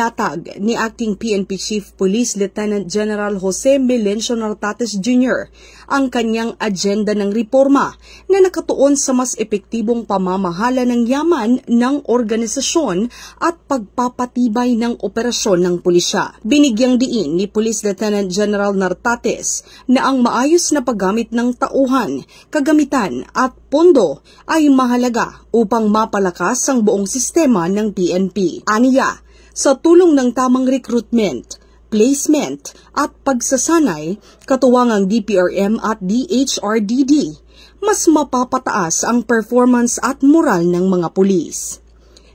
Inilatag ni Acting PNP Chief Police Lieutenant General Jose Melencio Nartates Jr. ang kanyang agenda ng reforma na nakatuon sa mas epektibong pamamahala ng yaman ng organisasyon at pagpapatibay ng operasyon ng pulisya. Binigyang diin ni Police Lieutenant General Nartates na ang maayos na paggamit ng tauhan, kagamitan at pondo ay mahalaga upang mapalakas ang buong sistema ng PNP. Aniya, sa tulong ng tamang recruitment, placement at pagsasanay, katuwang ang DPRM at DHRDD, mas mapapataas ang performance at moral ng mga pulis.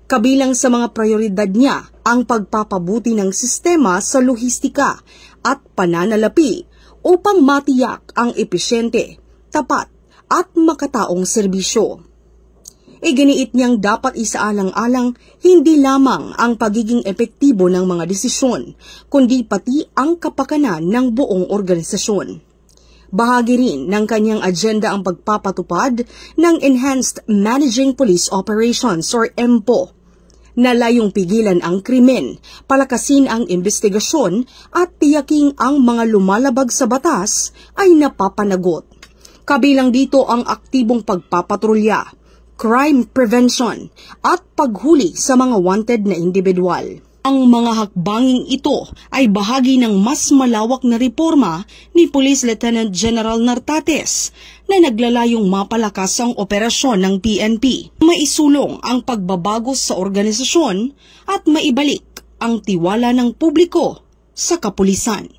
Kabilang sa mga prioridad niya ang pagpapabuti ng sistema sa lohistika at pananalapi upang matiyak ang epesyente, tapat at makataong serbisyo. Iginiit niyang dapat isaalang-alang hindi lamang ang pagiging epektibo ng mga desisyon, kundi pati ang kapakanan ng buong organisasyon. Bahagi rin ng kanyang agenda ang pagpapatupad ng Enhanced Managing Police Operations or EMPO, na layong pigilan ang krimen, palakasin ang investigasyon at tiyaking ang mga lumalabag sa batas ay napapanagot. Kabilang dito ang aktibong pagpapatrolya, crime prevention at paghuli sa mga wanted na individual. Ang mga hakbanging ito ay bahagi ng mas malawak na reforma ni Police Lieutenant General Nartates na naglalayong mapalakas ang operasyon ng PNP, maisulong ang pagbabago sa organisasyon at maibalik ang tiwala ng publiko sa kapulisan.